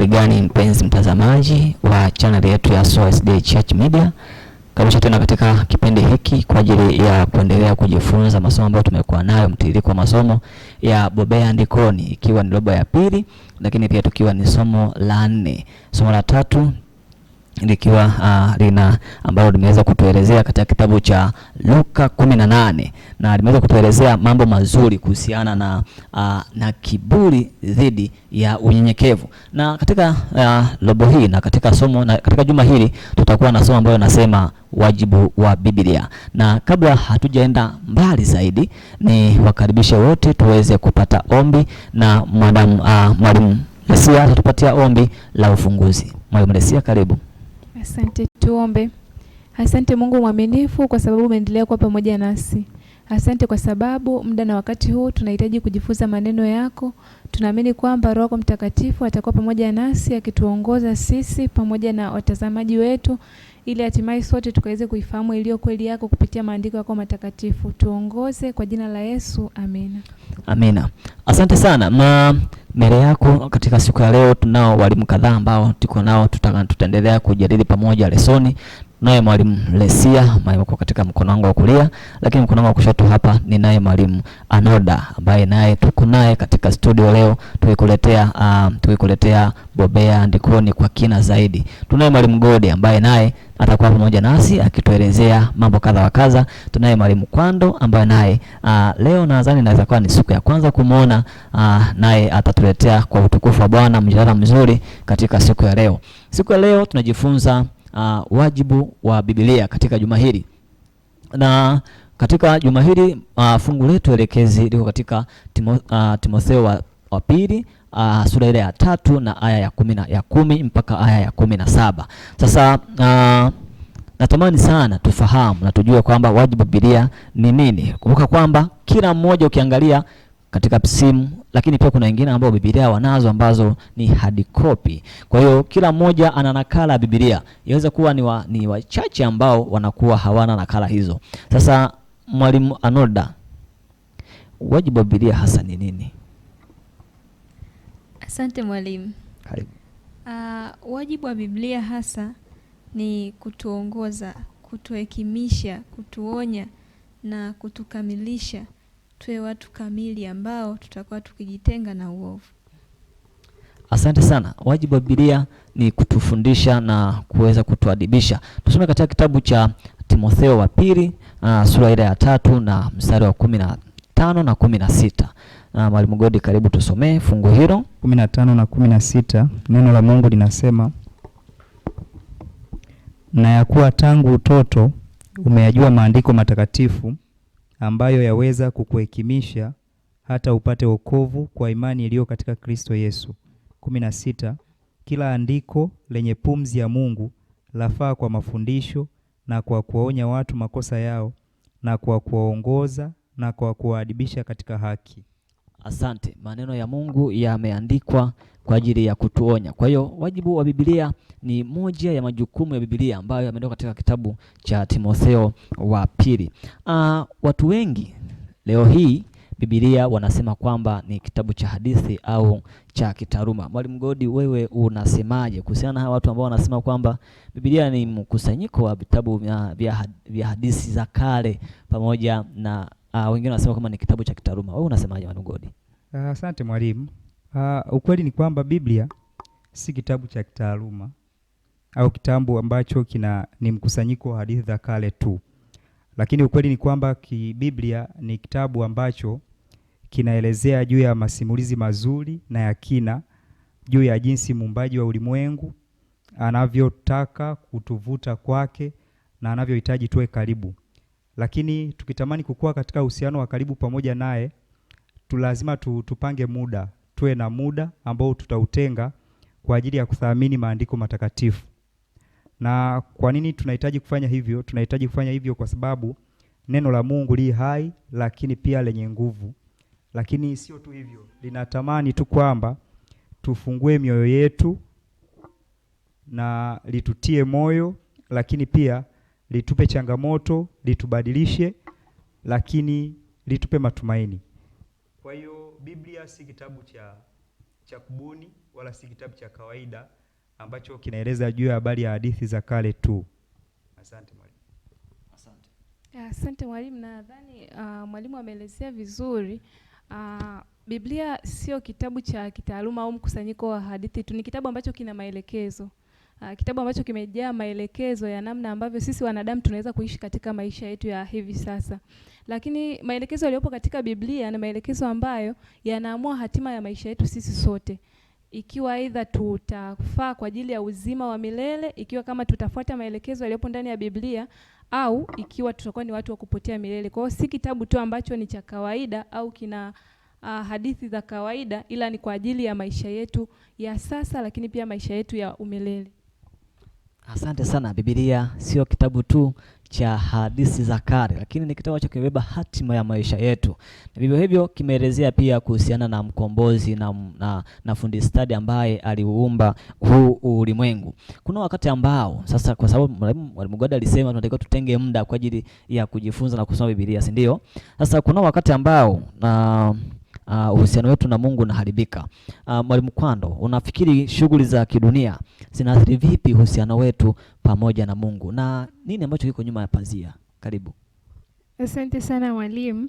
Hali gani mpenzi mtazamaji wa channel yetu ya SOSD Church Media? Karibu tena katika kipindi hiki kwa ajili ya kuendelea kujifunza masomo ambayo tumekuwa nayo, mtiririko wa masomo ya Bobea Andikoni, ikiwa ni robo ya pili, lakini pia tukiwa ni somo la 4. Somo la 3 likiwa lina ambalo limeweza kutuelezea katika kitabu cha Luka 18, na limeweza kutuelezea mambo mazuri kuhusiana na kiburi dhidi ya unyenyekevu. Na katika robo hii na katika somo na katika juma hili tutakuwa na somo ambalo linasema wajibu wa Biblia. Na kabla hatujaenda mbali zaidi, ni wakaribishe wote tuweze kupata ombi, na Mwalimu Lesia atatupatia ombi la ufunguzi. Mwalimu Lesia, karibu. Asante, tuombe. Asante Mungu mwaminifu kwa sababu umeendelea kuwa pamoja nasi. Asante kwa sababu muda na wakati huu tunahitaji kujifunza maneno yako. Tunaamini kwamba Roho Mtakatifu atakuwa pamoja nasi akituongoza sisi pamoja na watazamaji wetu, ili hatimaye sote tukaweze kuifahamu iliyo kweli yako kupitia maandiko yako matakatifu. Tuongoze kwa jina la Yesu. Amina. Amina. Asante sana. Mbele yako katika siku ya leo tunao walimu kadhaa ambao tuko nao, tutaendelea kujadili pamoja lesoni. Naye Mwalimu Lesia ambaye katika mkono wangu wa kulia, lakini mkono wangu wa kushoto hapa ni naye Mwalimu Anoda ambaye naye tuko naye katika studio leo tukikuletea Bobea Andikoni kwa kina zaidi. Tunaye Mwalimu Gode ambaye naye atakuwa pamoja nasi akituelezea mambo kadha wa kadha. Tunaye Mwalimu Kwando ambaye naye leo nadhani inaweza kuwa ni siku ya kwanza kumuona, naye atatuletea kwa utukufu wa Bwana mjadala mzuri katika siku ya leo. Siku ya leo tunajifunza wajibu wa Biblia katika juma hili. Na katika juma hili fungu letu elekezi liko katika Timotheo wa pili sura ile ya 3 na aya ya 10 mpaka aya ya 17. Sasa natamani sana tufahamu na tujue kwamba wajibu wa Biblia ni nini. Kumbuka kwamba kila mmoja ukiangalia katika simu, lakini pia kuna wengine ambao Biblia wanazo ambazo ni hard copy. Kwa hiyo kila mmoja ana nakala ya Biblia. Inaweza kuwa ni wachache ambao wanakuwa hawana nakala hizo. Sasa Mwalimu Anoda, wajibu wa Biblia hasa ni nini? Asante mwalimu. Wajibu wa Biblia hasa ni kutuongoza, kutuhekimisha, kutuonya na kutukamilisha tuwe watu kamili ambao tutakuwa tukijitenga na uovu. Asante sana. Wajibu wa Biblia ni kutufundisha na kuweza kutuadibisha. Tusome katika kitabu cha Timotheo wa pili sura ile ya 3 na mstari wa 15 na 16. Mwalimu Godi, karibu tusomee fungu hilo. 15 na 16. Neno la Mungu linasema, na ya kuwa tangu utoto umeyajua maandiko matakatifu ambayo yaweza kukuhekimisha hata upate wokovu kwa imani iliyo katika Kristo Yesu. 16. Kila andiko lenye pumzi ya Mungu lafaa kwa mafundisho na kwa kuwaonya watu makosa yao na kwa kuwaongoza na kwa kuwaadibisha katika haki. Asante. Maneno ya Mungu yameandikwa kwa ajili ya kutuonya. Kwa hiyo wajibu wa Biblia ni moja ya majukumu ya Biblia ambayo yameandikwa katika kitabu cha Timotheo wa pili. Watu wengi leo hii Biblia wanasema kwamba ni kitabu cha hadithi au cha kitaaluma. Mwalimu Godi, wewe unasemaje kuhusiana na hawa watu ambao wanasema kwamba Biblia ni mkusanyiko wa vitabu vya hadithi za kale pamoja na wengine wanasema kama ni kitabu cha kitaaluma? Wewe unasemaje Mwalimu Godi? Asante mwalimu. Ukweli ni kwamba Biblia si kitabu cha kitaaluma au kitabu ambacho ni mkusanyiko wa hadithi za kale tu. Lakini ukweli ni kwamba Biblia ni kitabu ambacho kinaelezea juu ya masimulizi mazuri na ya kina juu ya jinsi muumbaji wa ulimwengu anavyotaka kutuvuta kwake na anavyohitaji tuwe karibu. Lakini tukitamani kukua katika uhusiano wa karibu pamoja naye, lazima tupange muda, tuwe na muda ambao tutautenga kwa ajili ya kuthamini maandiko matakatifu. Na kwa nini tunahitaji kufanya hivyo? Tunahitaji kufanya hivyo kwa sababu neno la Mungu li hai, lakini pia lenye nguvu. Lakini sio tu hivyo, linatamani tu kwamba tufungue mioyo yetu na litutie moyo, lakini pia litupe changamoto, litubadilishe, lakini litupe matumaini. Kwa hiyo Biblia si kitabu cha kubuni wala si kitabu cha kawaida ambacho kinaeleza juu ya habari ya hadithi za kale tu. Asante mwalimu. Asante mwalimu, nadhani mwalimu ameelezea vizuri. Biblia sio kitabu cha kitaaluma au mkusanyiko wa hadithi tu, ni kitabu ambacho kina maelekezo. Kitabu ambacho kimejaa maelekezo ya namna ambavyo sisi wanadamu tunaweza kuishi katika maisha yetu ya hivi sasa. Lakini maelekezo yaliyopo katika Biblia ni maelekezo ambayo yanaamua hatima ya maisha yetu sisi sote. Ikiwa aidha tutafaa kwa ajili ya uzima wa milele, ikiwa kama tutafuata maelekezo yaliyopo ndani ya Biblia, au ikiwa tutakuwa ni watu wa kupotea milele. Kwa hiyo si kitabu tu ambacho ni cha kawaida au kina hadithi za kawaida, ila ni kwa ajili ya maisha yetu ya sasa, lakini pia maisha yetu ya umilele. Asante sana. Biblia sio kitabu tu cha hadithi za kale, lakini ni kitabu ambacho kimebeba hatima ya maisha yetu. Na vivyo hivyo kimeelezea pia kuhusiana na mkombozi na fundi stadi ambaye aliuumba huu ulimwengu. Kuna wakati ambao sasa, kwa sababu mwalimu Goda alisema tunatakiwa tutenge muda kwa ajili ya kujifunza na kusoma Biblia, si ndio? Sasa kuna wakati ambao uhusiano wetu na Mungu unaharibika. Mwalimu Kwando, unafikiri shughuli za kidunia zinaathiri vipi uhusiano wetu pamoja na Mungu, na nini ambacho kiko nyuma ya pazia? Karibu. Asante sana mwalimu.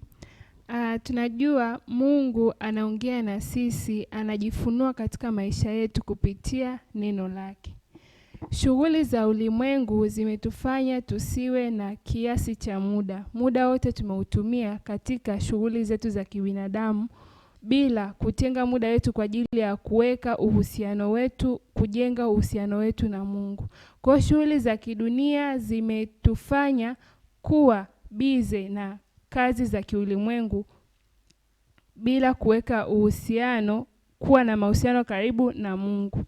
Tunajua Mungu anaongea na sisi, anajifunua katika maisha yetu kupitia neno lake. Shughuli za ulimwengu zimetufanya tusiwe na kiasi cha muda. Muda wote tumeutumia katika shughuli zetu za kibinadamu bila kutenga muda wetu kwa ajili ya kuweka uhusiano wetu, kujenga uhusiano wetu na Mungu. Kwa shughuli za kidunia zimetufanya kuwa bize na kazi za kiulimwengu bila kuweka uhusiano, kuwa na mahusiano karibu na Mungu.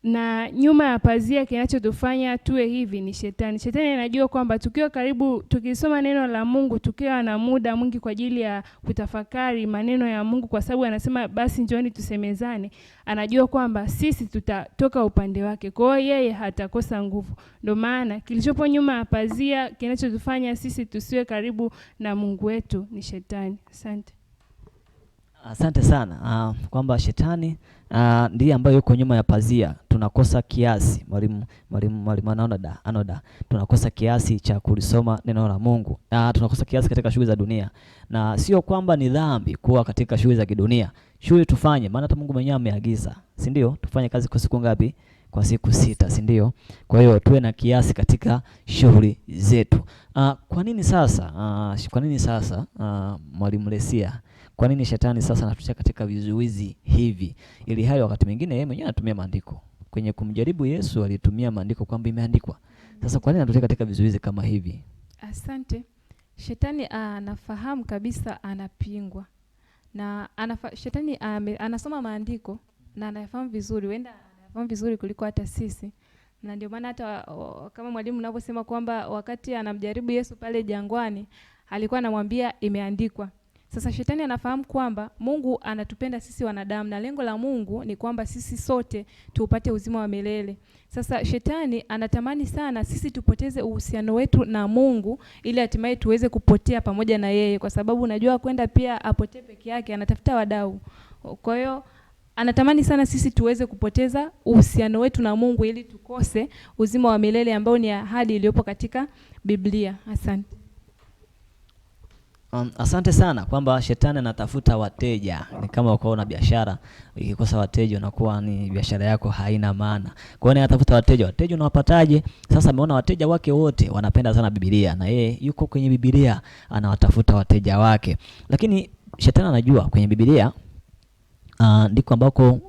Na nyuma ya pazia kinachotufanya tuwe hivi ni shetani. Shetani anajua kwamba tukiwa karibu, tukisoma neno la Mungu, tukiwa na muda mwingi kwa ajili ya kutafakari maneno ya Mungu, kwa sababu anasema basi njooni tusemezane, anajua kwamba sisi tutatoka upande wake. Kwa hiyo yeye hatakosa nguvu. Ndio maana kilichopo nyuma ya pazia kinachotufanya sisi tusiwe karibu na Mungu wetu ni shetani. Asante. Asante sana. Kwamba shetani ndiye ambaye yuko nyuma ya pazia. Tunakosa kiasi, mwalimu Anoda, tunakosa kiasi cha kulisoma neno la Mungu. Tunakosa kiasi katika shughuli za dunia. Na sio kwamba ni dhambi kuwa katika shughuli za kidunia. Shughuli tufanye, maana hata Mungu mwenyewe ameagiza, si ndio? Tufanye kazi kwa siku ngapi? Kwa siku 6, si ndio? Kwa hiyo tuwe na kiasi katika shughuli zetu. Kwa nini sasa mwalimu Lesia, kwa nini shetani sasa anatutia katika vizuizi hivi, ili hali wakati mwingine yeye mwenyewe anatumia maandiko kwenye kumjaribu Yesu? Alitumia maandiko kwamba imeandikwa. Sasa kwa nini anatutia katika vizuizi kama hivi? Asante. Shetani anafahamu kabisa anapingwa. Na shetani anasoma maandiko na anafahamu vizuri, wenda anafahamu vizuri kuliko hata sisi. Na ndio maana hata kama mwalimu anavyosema kwamba wakati anamjaribu Yesu pale jangwani, alikuwa anamwambia imeandikwa. Sasa shetani anafahamu kwamba Mungu anatupenda sisi wanadamu, na lengo la Mungu ni kwamba sisi sote tupate uzima wa milele. Sasa shetani anatamani sana sisi tupoteze uhusiano wetu na Mungu, ili hatimaye tuweze kupotea pamoja na yeye, kwa sababu unajua kwenda pia apotee peke yake, anatafuta wadau. Kwa hiyo anatamani sana sisi tuweze kupoteza uhusiano wetu na Mungu ili tukose uzima wa milele ambao ni ahadi iliyopo katika Biblia. Asante. Asante sana, kwamba shetani anatafuta wateja. Ni kama uko na biashara, ikikosa wateja unakuwa ni biashara yako haina maana. Kwa hiyo anatafuta wateja. Wateja unawapataje? Sasa ameona wateja wake wote wanapenda sana Biblia, na yeye yuko kwenye Biblia anawatafuta wateja wake. Lakini shetani anajua kwenye Biblia ndiko ambako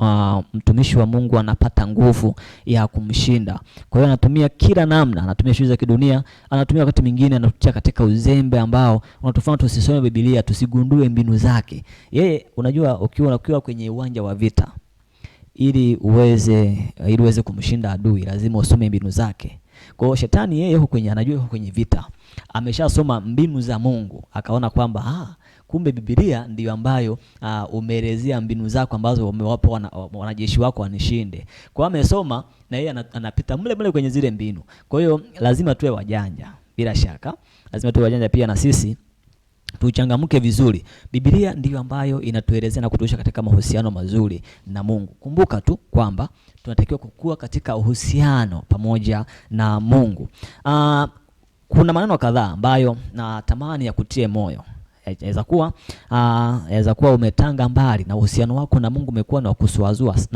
mtumishi wa Mungu anapata nguvu ya kumshinda. Kwa hiyo anatumia kila namna, anatumia shughuli za kidunia, anatumia wakati mwingine anatutia katika uzembe ambao unatufanya tusisome Biblia, tusigundue mbinu zake. Yeye unajua, ukiwa kwenye uwanja wa vita, ili uweze kumshinda adui lazima usome mbinu zake. Kwa hiyo shetani yeye anajua yuko kwenye vita. Ameshasoma mbinu za Mungu, akaona kwamba kumbe Biblia ndiyo ambayo umeelezea mbinu zako ambazo umewapa wanajeshi wako wanishinde. Kwa hiyo amesoma na yeye anapita mle kwenye zile mbinu. Kwa hiyo lazima tuwe wajanja, bila shaka. Lazima tuwe wajanja pia na sisi tuchangamke vizuri. Biblia ndiyo ambayo inatuelezea na kutuisha katika mahusiano mazuri na Mungu. Kumbuka tu kwamba tunatakiwa kukua katika uhusiano pamoja na Mungu. Kuna maneno kadhaa ambayo natamani ya kutie moyo. Yaweza kuwa umetanga mbali na uhusiano wako na Mungu umekuwa na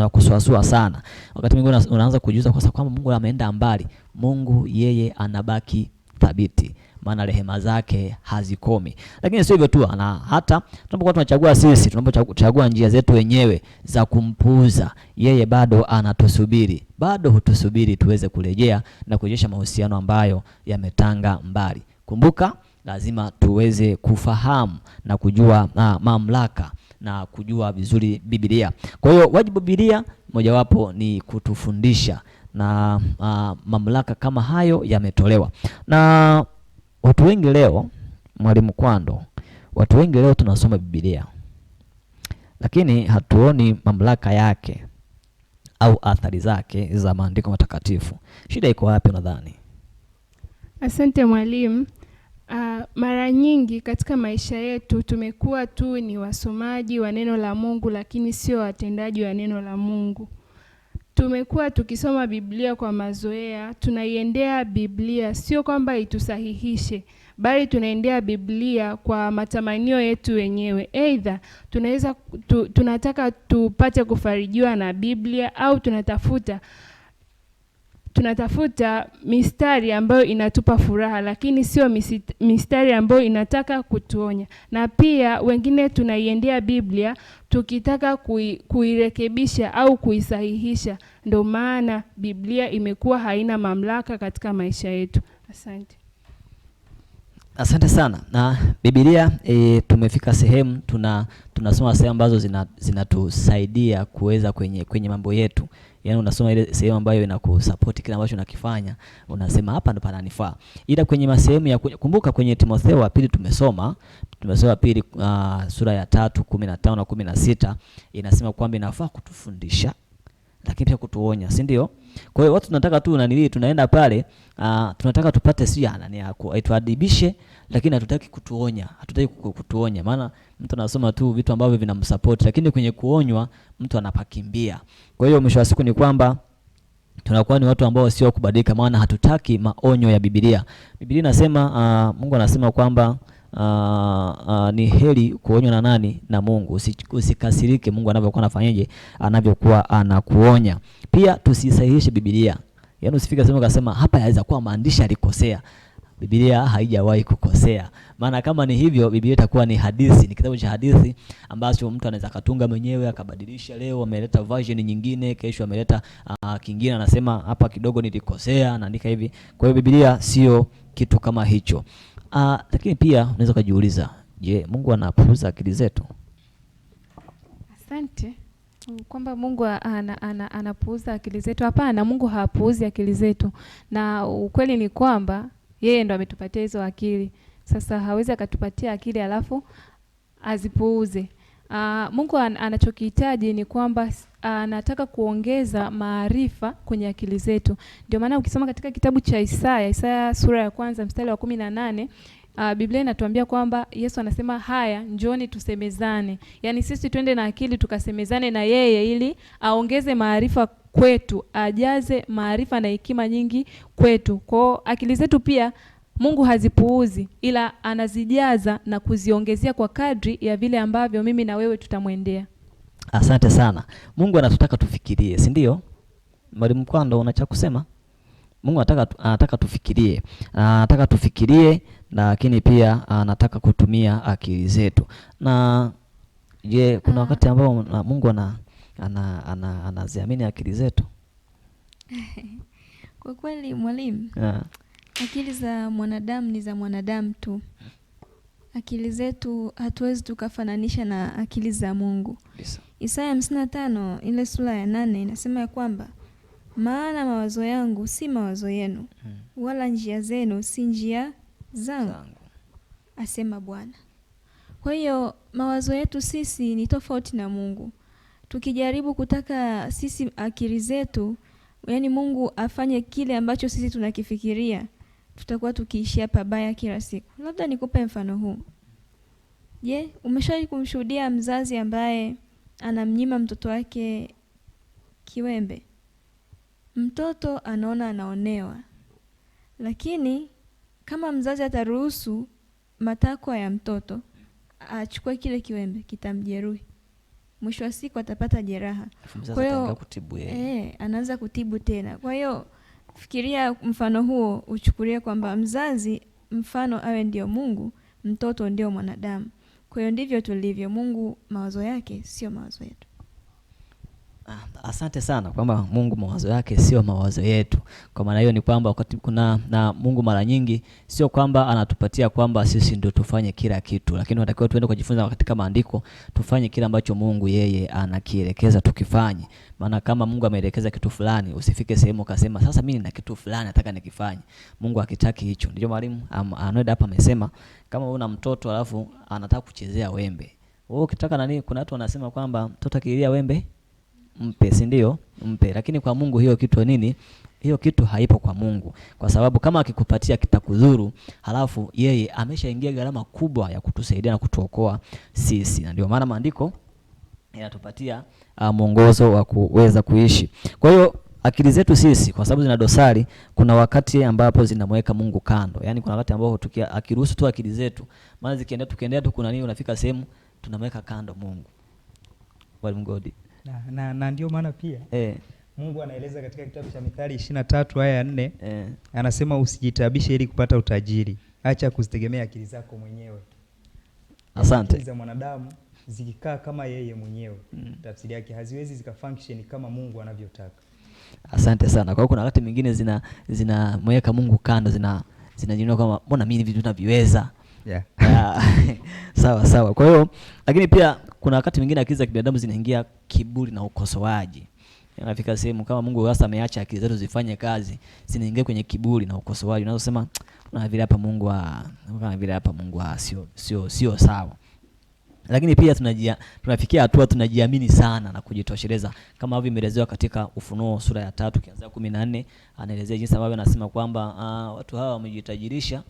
kusuasua sana. Wakati mwingine unaanza kujiuliza kwa sababu Mungu ameenda mbali. Mungu yeye anabaki thabiti, maana rehema zake hazikomi. Lakini sio hivyo tu, na hata tunapokuwa tunachagua sisi, tunapochagua njia zetu wenyewe za kumpuuza, yeye bado anatusubiri. Bado hutusubiri tuweze kurejea na kurejesha mahusiano ambayo yametanga mbali. Kumbuka, lazima tuweze kufahamu na kujua mamlaka na kujua vizuri Biblia. Kwa hiyo wajibu Biblia mojawapo ni kutufundisha, na mamlaka kama hayo yametolewa. Na watu wengi leo, Mwalimu Kwando, watu wengi leo tunasoma Biblia, lakini hatuoni mamlaka yake au athari zake za maandiko matakatifu. Shida iko wapi unadhani? Asante mwalimu. Mara nyingi katika maisha yetu tumekuwa tu ni wasomaji wa neno la Mungu, lakini sio watendaji wa neno la Mungu. Tumekuwa tukisoma Biblia kwa mazoea, tunaiendea Biblia sio kwamba itusahihishe, bali tunaendea Biblia kwa matamanio yetu wenyewe. Aidha, tunataka tupate kufarijiwa na Biblia, au tunatafuta mistari ambayo inatupa furaha, lakini sio mistari ambayo inataka kutuonya. Na pia wengine tunaiendea Biblia tukitaka kuirekebisha au kuisahihisha. Ndio maana Biblia imekuwa haina mamlaka katika maisha yetu. Asante. Asante sana. Na Biblia tumefika sehemu tunasoma sehemu ambazo zinatusaidia kuweza kwenye mambo yetu. Yaani unasoma ile sehemu ambayo inakusupport kile ambacho unakifanya, unasema hapa ndo pananifaa. Ila kwenye masehemu ya kumbuka, kwenye Timotheo wa pili tumesoma pili sura ya 3:15 na 16 inasema kwamba inafaa kutufundisha lakini pia kutuonya, si ndio? Kwa hiyo watu tunataka tu tunaenda pale tunataka tupate nani yako aituadibishe, lakini hatutaki kutuonya. Maana mtu anasoma tu vitu ambavyo vinamsupport, lakini kwenye kuonywa mtu anapakimbia. Kwa hiyo mwisho wa siku ni kwamba tunakuwa ni watu ambao sio kubadilika, maana hatutaki maonyo ya Biblia. Biblia inasema Mungu anasema kwamba ni heri kuonywa na nani? Na Mungu. Usikasirike Mungu anavyokuwa anafanyaje, anavyokuwa anakuonya. Pia tusisahihishe Biblia. Yaani usifika sema ukasema hapa yaweza kuwa maandishi alikosea. Biblia haijawahi kukosea. Maana kama ni hivyo, Biblia itakuwa ni hadithi, ni kitabu cha hadithi ambacho mtu anaweza katunga mwenyewe akabadilisha. Leo ameleta version nyingine, kesho ameleta kingine, anasema hapa kidogo nilikosea, anaandika hivi. Kwa hiyo Biblia sio kitu kama hicho. Lakini pia unaweza kujiuliza, je, Mungu anapuuza akili zetu? Asante. Kwamba Mungu anapuuza akili zetu? Hapana, Mungu hapuuzi akili zetu. Na ukweli ni kwamba yeye ndo ametupatia hizo akili. Sasa hawezi akatupatia akili alafu azipuuze. Mungu anachokihitaji ni kwamba anataka kuongeza maarifa kwenye akili zetu. Ndio maana ukisoma katika kitabu cha Isaya sura ya 1 mstari wa 18, Biblia inatuambia kwamba Yesu anasema, haya njoni tusemezane. Yaani sisi twende na akili tukasemezane na yeye, ili aongeze maarifa kwetu, ajaze maarifa na hekima nyingi kwetu. Kwa akili zetu pia Mungu hazipuuzi, ila anazijaza na kuziongezea kwa kadri ya vile ambavyo mimi na wewe tutamwendea. Asante sana. Mungu anatutaka tufikirie, si ndio? Mwalimu Kwando, una cha kusema? Mungu anataka tufikirie. Anataka tufikirie, lakini pia anataka kutumia akili zetu. Na je, kuna wakati ambao Mungu anaziamini akili zetu? Kwa kweli mwalimu, akili za mwanadamu ni za mwanadamu tu. Akili zetu hatuwezi tukafananisha na akili za Mungu. Isaya 55 ile sura ya 8 inasema ya kwamba, maana mawazo yangu si mawazo yenu, wala njia zenu si njia zangu, asema Bwana. Kwa hiyo mawazo yetu sisi ni tofauti na Mungu. Tukijaribu kutaka sisi akili zetu, yani Mungu afanye kile ambacho sisi tunakifikiria, tutakuwa tukiishia pabaya kila siku. Labda nikupe mfano huu. Je, umeshawahi kumshuhudia mzazi ambaye anamnyima mtoto wake kiwembe? Mtoto anaona anaonewa, lakini kama mzazi ataruhusu matakwa ya mtoto achukue kile kiwembe, kitamjeruhi. Mwisho wa siku atapata jeraha. Kwa hiyo anaanza kutibu tena. Kwa hiyo fikiria mfano huo, uchukulie kwamba mzazi mfano awe ndio Mungu, mtoto ndio mwanadamu. Kwa hiyo ndivyo tulivyo. Mungu mawazo yake sio mawazo yetu. Asante sana kwamba Mungu mawazo yake sio mawazo yetu. Kwa maana hiyo ni kwamba wakati kuna na Mungu mara nyingi sio kwamba anatupatia kwamba sisi ndio tufanye kila kitu, lakini tunatakiwa tuende kujifunza katika maandiko, tufanye kile ambacho Mungu yeye anakielekeza tukifanye. Maana kama Mungu ameelekeza kitu fulani, usifike sehemu ukasema sasa mimi nina kitu fulani nataka nikifanye. Mungu hakitaki hicho. Ndio mwalimu Arnold hapa amesema kama una mtoto alafu anataka kuchezea wembe, wewe ukitaka nani, kuna watu wanasema kwamba mtoto akilia wembe mpe, si ndio? Mpe. Lakini kwa Mungu hiyo kitu nini? Hiyo kitu haipo kwa Mungu. Kwa sababu kama akikupatia kitakudhuru, halafu yeye ameshaingia gharama kubwa ya kutusaidia na kutuokoa sisi. Na ndio maana maandiko yanatupatia mwongozo wa kuweza kuishi. Kwa hiyo akili zetu sisi kwa sababu zina dosari, kuna wakati ambapo zinamweka Mungu kando. Yaani kuna wakati ambapo akiruhusu tu akili zetu, maana tukiendelea tu kuna nini, unafika sehemu tunamweka kando Mungu. Mwalimu Godi. Na ndio maana pia Mungu anaeleza katika kitabu cha Mithali 23 aya ya 4, anasema usijitabishe ili kupata utajiri. Acha kuzitegemea akili zako mwenyewe. Asante. Akili za mwanadamu zikikaa kama yeye mwenyewe, tafsiri yake haziwezi zikafunction kama Mungu anavyotaka. Asante sana. Kwa hiyo kuna wakati mwingine zinamweka Mungu kando, zinajiona kama mbona mimi vitu naviweza. Sawa. Kwa hiyo lakini pia kuna wakati mwingine akili za kibinadamu zinaingia kiburi na ukosoaji. Yanafika sehemu kama Mungu hasa ameacha akili zetu zifanye kazi, zinaingia kwenye kiburi na ukosoaji. Unasema na vile hapa Mungu sio sawa. Lakini pia tunafikia hatua tunajiamini sana na kujitosheleza, kama hivi imeelezewa katika Ufunuo sura ya 3 kianzia 14, anaelezea jinsi ambavyo anasema kwamba watu hawa wamejitajirisha,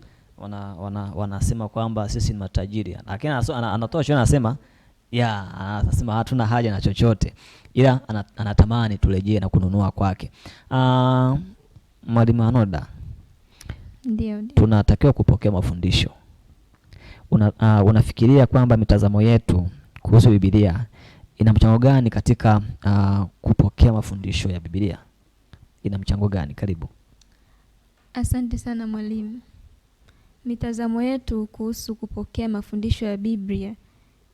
wanasema kwamba sisi ni matajiri. Lakini anatoa shida, anasema anasema hatuna haja na chochote, ila anatamani turejee na kununua kwake. Mwalimu Anoda, ndio tunatakiwa kupokea mafundisho. Unafikiria kwamba mitazamo yetu kuhusu Biblia ina mchango gani katika kupokea mafundisho ya Biblia? Ina mchango gani? Karibu. Asante sana mwalimu. Mitazamo yetu kuhusu kupokea mafundisho ya Biblia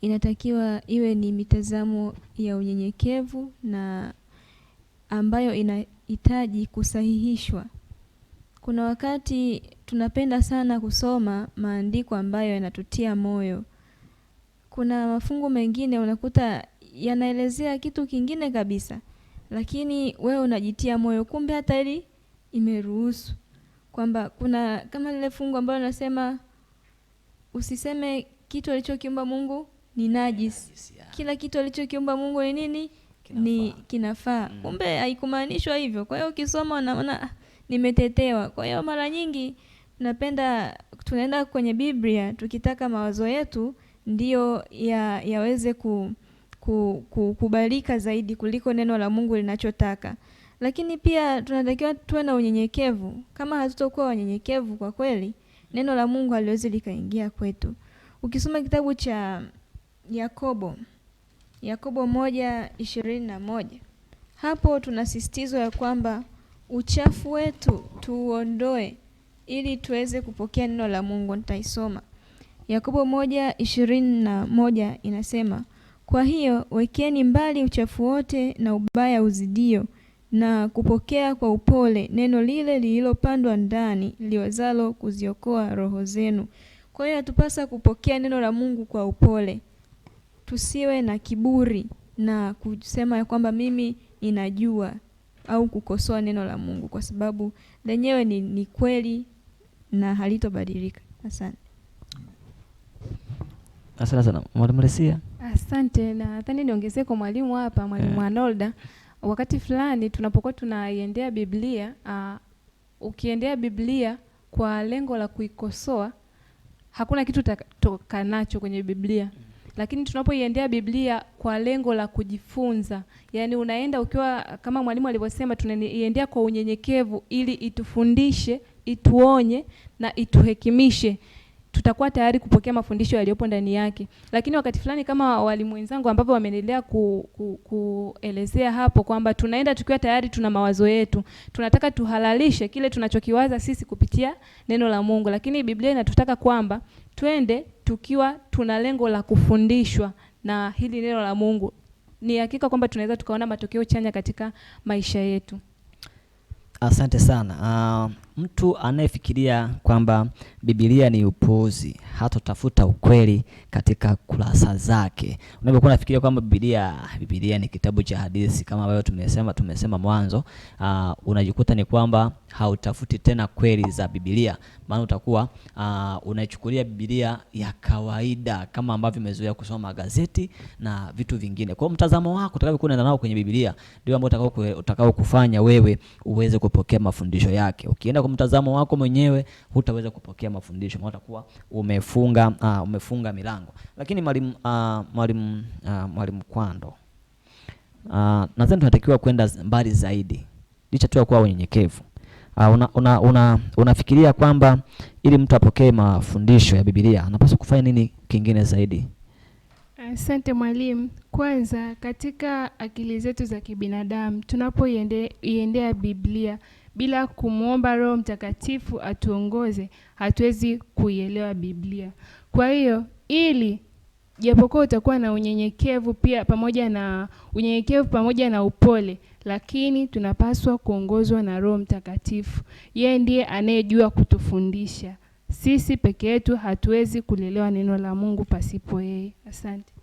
inatakiwa iwe ni mitazamo ya unyenyekevu na ambayo inahitaji kusahihishwa. Kuna wakati tunapenda sana kusoma maandiko ambayo yanatutia moyo. Kuna mafungu mengine unakuta yanaelezea kitu kingine kabisa, lakini wewe unajitia moyo, kumbe hata ili imeruhusu kwamba kuna kama lile fungu ambalo linasema usiseme kitu alichokiumba Mungu ni najisi. Kila kitu alichokiumba Mungu ni nini? Ni kinafaa. Kumbe haikumaanishwa hivyo. Kwa hiyo ukisoma unaona nimetetewa. Kwa hiyo mara nyingi tunaenda kwenye Biblia tukitaka mawazo yetu ndio yaweze kukubalika zaidi kuliko neno la Mungu linachotaka. Lakini pia tunatakiwa tuwe na unyenyekevu. Kama hatutokuwa wanyenyekevu, kwa kweli neno la Mungu haliwezi likaingia kwetu. Ukisoma kitabu cha Yakobo 1:21, hapo tunasisitizwa ya kwamba uchafu wetu tuuondoe ili tuweze kupokea neno la Mungu. Nitaisoma. Yakobo 1:21 inasema, kwa hiyo wekeni mbali uchafu wote na ubaya uzidio, na kupokea kwa upole neno lile lililopandwa ndani liwezalo kuziokoa roho zenu. Kwa hiyo tupasa kupokea neno la Mungu kwa upole. Tusiwe na kiburi na kusema ya kwamba mimi ninajua au kukosoa neno la Mungu, kwa sababu lenyewe ni kweli na halitobadilika. Asante. Asante sana. Mwalimu Lesia. Asante, na nadhani niongezee kwa mwalimu hapa, mwalimu Arnolda. Wakati fulani tunapokuwa tunaiendea Biblia, ukiendea Biblia kwa lengo la kuikosoa, hakuna kitu utatoka nacho kwenye Biblia. Lakini tunapoiendea Biblia kwa lengo la kujifunza, yani unaenda ukiwa kama mwalimu alivyosema, tunaiendea kwa unyenyekevu ili itufundishe, ituonye na ituhekimishe, tutakuwa tayari kupokea mafundisho yaliyopo ndani yake. Lakini wakati fulani kama walimu wenzangu ambapo wameendelea kuelezea hapo kwamba tunaenda tukiwa tayari tuna mawazo yetu, tunataka tuhalalishe kile tunachokiwaza sisi kupitia neno la Mungu, lakini Biblia inatutaka kwamba twende tukiwa tuna lengo la kufundishwa na hili neno la Mungu. Ni hakika kwamba tunaweza tukaona matokeo chanya katika maisha yetu. Asante sana. Mtu anayefikiria kwamba Biblia ni upuuzi, hatotafuta ukweli katika kurasa zake. Unapokuwa unafikiria kwamba Biblia ni kitabu cha hadithi kama ambavyo tumesema mwanzo, unajikuta ni kwamba hautafuti tena kweli za Biblia, maana utakuwa unaichukulia Biblia ya kawaida kama ambavyo umezoea kusoma gazeti na vitu vingine. Kwa mtazamo wako utakavyokuwa nao kwenye Biblia ndio ambao utakao kufanya wewe uweze kupokea mafundisho yake. Ukienda kwa mtazamo wako mwenyewe hutaweza kupokea mafundisho, maana utakuwa umefunga milango. Lakini mwalimu Kwando, nadhani tunatakiwa kwenda mbali zaidi licha tu kuwa unyenyekevu. Unafikiria kwamba ili mtu apokee mafundisho ya Biblia anapaswa kufanya nini kingine zaidi? Asante mwalimu. Kwanza, katika akili zetu za kibinadamu tunapoiendea Biblia bila kumuomba Roho Mtakatifu atuongoze, hatuwezi kuielewa Biblia. Kwa hiyo ili japokuwa utakuwa na unyenyekevu pamoja na upole, lakini tunapaswa kuongozwa na Roho Mtakatifu. Yeye ndiye anayejua kutufundisha. Sisi peke yetu hatuwezi kulelewa neno la Mungu pasipo yeye. Asante.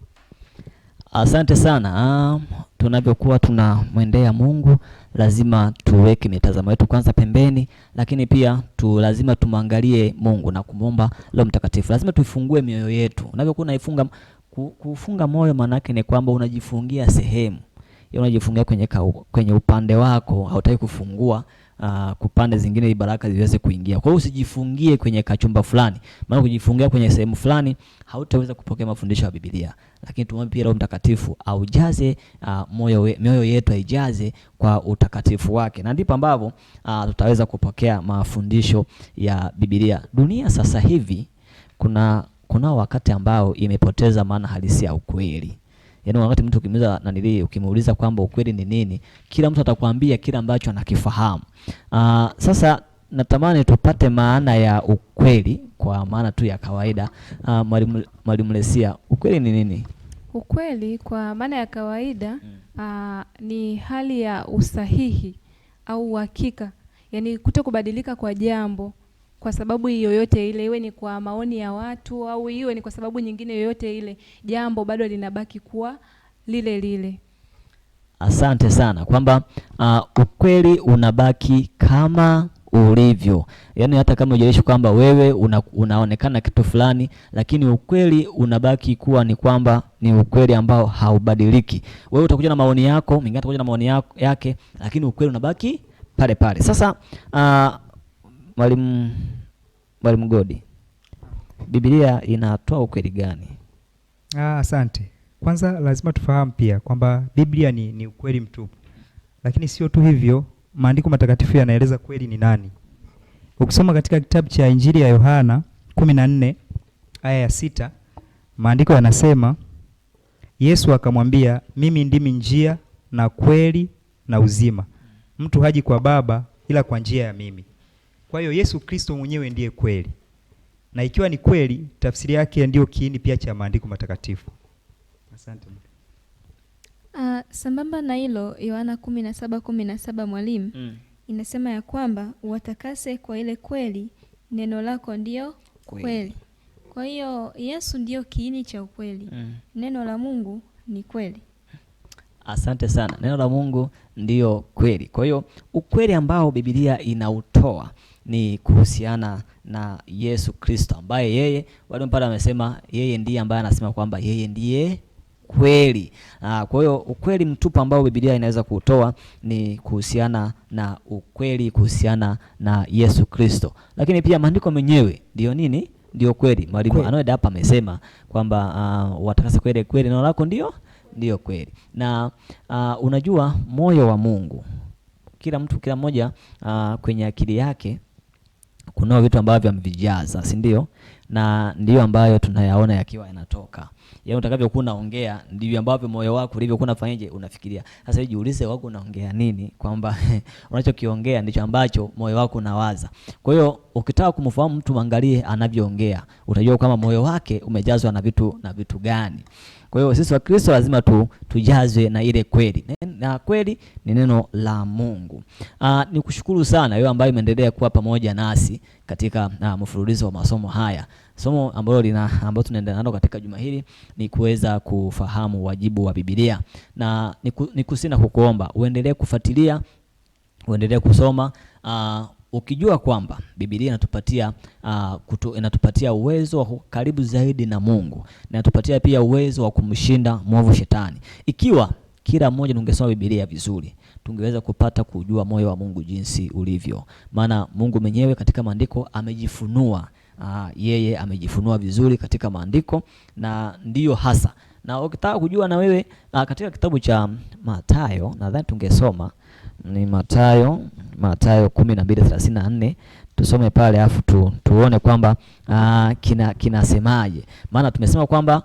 Asante sana. Tunavyokuwa tunamwendea Mungu lazima tuweke mitazamo yetu kwanza pembeni, lakini pia lazima tumwangalie Mungu na kumwomba Roho Mtakatifu. Lazima tuifungue mioyo yetu. Unavyokuwa kufunga moyo, maana yake ni kwamba unajifungia sehemu. Unajifungia kwenye upande wako, hautaki kufungua kupande zingine ili baraka ziweze kuingia. Kwa hiyo usijifungie kwenye kachumba fulani, maana kujifungia kwenye sehemu fulani hautaweza kupokea mafundisho ya Biblia. Lakini tumwombe pia Roho Mtakatifu aujaze mioyo yetu, aijaze kwa utakatifu wake, na ndipo ambapo tutaweza kupokea mafundisho ya Biblia. Dunia sasa hivi kuna wakati ambao imepoteza maana halisi ya ukweli. Yaani wakati mtu ukimuuliza kwamba ukweli ni nini, kila mtu atakwambia kile ambacho anakifahamu. Sasa natamani tupate maana ya ukweli kwa maana tu ya kawaida. Mwalimu Lesia, ukweli ni nini? Ukweli kwa maana ya kawaida ni hali ya usahihi au uhakika, yaani kutokubadilika kwa jambo kwa sababu yoyote ile, iwe ni kwa maoni ya watu au iwe ni kwa sababu nyingine yoyote ile, jambo bado linabaki kuwa lile lile. Asante sana, kwamba ukweli unabaki kama ulivyo. Yaani hata kama hujalishi kwamba wewe unaonekana kitu fulani, lakini ukweli unabaki kuwa ni kwamba ni ukweli ambao haubadiliki. Wewe utakuja na maoni yako, mwingine atakuja na maoni yake, lakini ukweli unabaki pale pale. Sasa Mwalimu Godi, Biblia inatoa ukweli gani? Asante. Kwanza lazima tufahamu pia kwamba Biblia ni ukweli mtupu. Lakini sio tu hivyo, maandiko matakatifu yanaeleza kweli ni nani. Ukisoma katika kitabu cha Injili ya Yohana 14 aya ya 6, maandiko yanasema, Yesu akamwambia, mimi ndimi njia na kweli na uzima. Mtu haji kwa Baba ila kwa njia ya mimi. Kwa hiyo Yesu Kristo mwenyewe ndiye kweli. Na ikiwa ni kweli, tafsiri yake ndio kiini pia cha maandiko matakatifu. Asante. Sambamba na hilo, Yohana 17:17 mwalimu, inasema ya kwamba watakase kwa ile kweli, neno lako ndio kweli. Kwa hiyo Yesu ndio kiini cha ukweli. Neno la Mungu ni kweli. Asante sana. Neno la Mungu ndio kweli. Kwa hiyo ukweli ambao Biblia inautoa ni kuhusiana na Yesu Kristo, ambaye yeye wale mpaka amesema yeye ndiye ambaye anasema kwamba yeye ndiye kweli. Kwa hiyo ukweli mtupu ambao Biblia inaweza kutoa ni kuhusiana na ukweli kuhusiana na Yesu Kristo. Lakini pia maandiko menyewe ndio nini? ndio kweli. Mwalimu Arnold hapa amesema kwamba watakase kweli kweli, neno lako ndio kweli. Na unajua moyo wa Mungu, kila mmoja kwenye akili yake kuna vitu ambavyo amevijaza, si ndio? Na ndio ambayo tunayaona yakiwa yanatoka. Yaani utakavyokuwa unaongea ndivyo ambavyo moyo wako ulivyokuwa unafanyaje, unafikiria. Sasa jiulize wako unaongea nini, kwamba unachokiongea ndicho ambacho moyo wako unawaza. Kwa hiyo ukitaka kumfahamu mtu, angalie anavyoongea, utajua kama moyo wake umejazwa na vitu gani. Kwa hiyo sisi Wakristo lazima tujazwe na ile kweli. Na kweli ni neno la Mungu. Nikushukuru sana wewe ambaye umeendelea kuwa pamoja nasi katika mfululizo wa masomo haya. Somo ambalo tunaendelea nalo katika juma hili ni kuweza kufahamu wajibu wa Biblia. Na nikusina kukuomba uendelee kufuatilia, uendelee kusoma, ukijua kwamba Biblia inatupatia uwezo wa karibu zaidi na Mungu, na inatupatia pia uwezo wa kumshinda mwovu shetani. Ikiwa kila mmoja tungesoma Biblia vizuri, tungeweza kupata kujua moyo wa Mungu jinsi ulivyo. Maana Mungu mwenyewe katika maandiko amejifunua, yeye amejifunua vizuri katika maandiko, na ndiyo hasa. Na ukitaka kujua na wewe katika kitabu cha Mathayo, nadhani tungesoma ni Mathayo 12:34, tusome pale afu tuone kwamba kinasemaje. Maana tumesema kwamba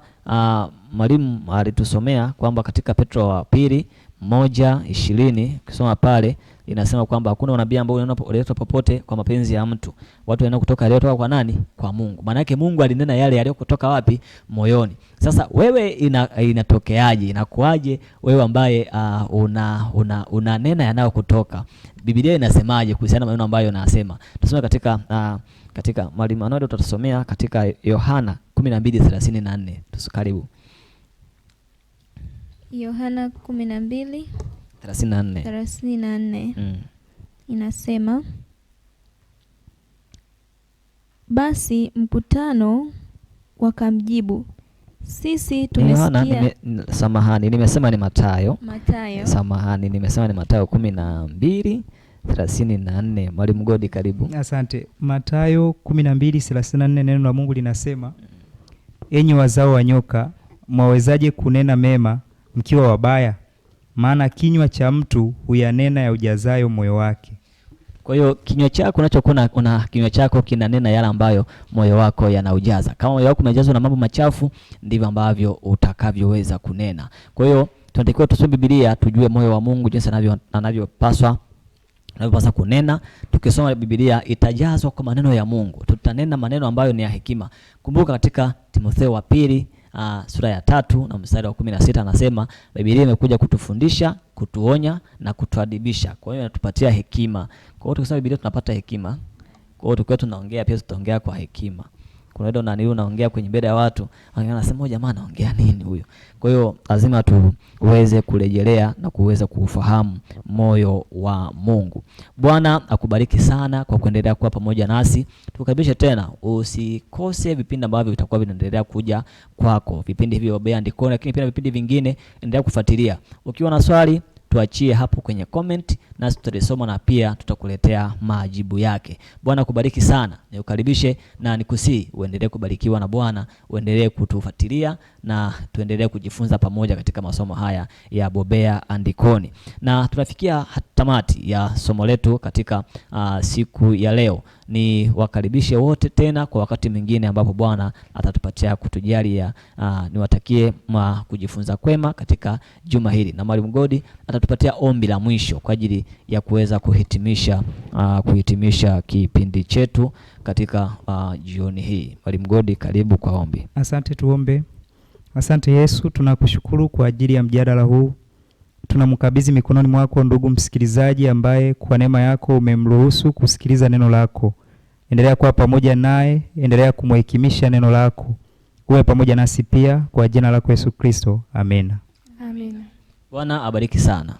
mwalimu alitusomea kwamba katika Petro wa pili 1:20 ukisoma pale inasema kwamba hakuna unabii ambao unaletwa popote kwa mapenzi ya mtu. Watu wanaenda kutoka aliyotoka kwa nani? Kwa Mungu. Maana yake Mungu alinena yale yaliyokutoka wapi? Moyoni. Sasa wewe inatokeaje? Inakuaje wewe ambaye unanena yanayokutoka? Biblia inasemaje kuhusiana na maneno ambayo unasema? Tusome katika mwalimu Arnold tutasomea katika Yohana 12:34. Karibu. Yohana 12:34. Inasema, basi mkutano wakamjibu, sisi tumesikia. Samahani, nimesema ni Mathayo. Samahani, nimesema ni Mathayo 12:34. Mwalimu Godi, karibu. Asante. Mathayo 12:34, neno la Mungu linasema, enyi wazao wa nyoka, mwawezaje kunena mema mkiwa wabaya? Maana kinywa cha mtu huyanena ya ujazayo moyo wake. Kwa hiyo kinywa chako unachokuwa kinywa chako kinanena yale ambayo moyo wako yanaujaza. Kama moyo wako umejazwa na mambo machafu, ndivyo ambavyo utakavyoweza kunena. Kwa hiyo tunatakiwa tusome Biblia, tujue moyo wa Mungu jinsi anavyopaswa kunena. Tukisoma Biblia itajazwa kwa maneno ya Mungu. Tutanena maneno ambayo ni ya hekima. Kumbuka katika Timotheo wa pili sura ya 3 na mstari wa 16 anasema Biblia imekuja kutufundisha, kutuonya na kutuadibisha. Kwa hiyo inatupatia hekima. Kwa hiyo tukisoma Biblia tunapata hekima. Kwa hiyo tukiwa tunaongea pia tutaongea kwa hekima. Kuna ndio unaongea kwenye mbele ya watu, anasema jamaa anaongea nini huyo? Kwa hiyo lazima tuweze kurejelea na kuweza kufahamu moyo wa Mungu. Bwana akubariki sana kwa kuendelea kuwa pamoja nasi. Tukukaribishe tena, usikose vipindi ambavyo vitakuwa vinaendelea kuja kwako. Vipindi hivi vya Andikoni, lakini pia vipindi vingine endelea kufuatilia. Ukiwa na swali tuachie hapo kwenye comment, nasi tutalisoma na pia tutakuletea majibu yake. Bwana akubariki sana. Nikukaribishe na nikusii uendelee kubarikiwa na Bwana, uendelee kutufuatilia na tuendelee kujifunza pamoja katika masomo haya ya Bobea Andikoni. Na tunafikia tamati ya somo letu katika siku ya leo. Ni wakaribishe wote tena kwa wakati mwingine ambapo Bwana atatupatia kutujalia. Niwatakie kujifunza kwema katika juma hili. Na Mwalimu Godi atatupatia ombi la mwisho kwa ajili ya kuweza kuhitimisha kipindi chetu katika jioni hii. Mwalimu Godi, karibu kwa ombi. Asante, tuombe. Asante Yesu, tunakushukuru kwa ajili ya mjadala huu. Tunamkabidhi mikononi mwako ndugu msikilizaji ambaye kwa neema yako umemruhusu kusikiliza neno lako. Endelea kuwa pamoja naye, endelea kumhekimisha neno lako. Uwe pamoja nasi pia kwa jina lako Yesu Kristo. Amina. Amina. Bwana abariki sana.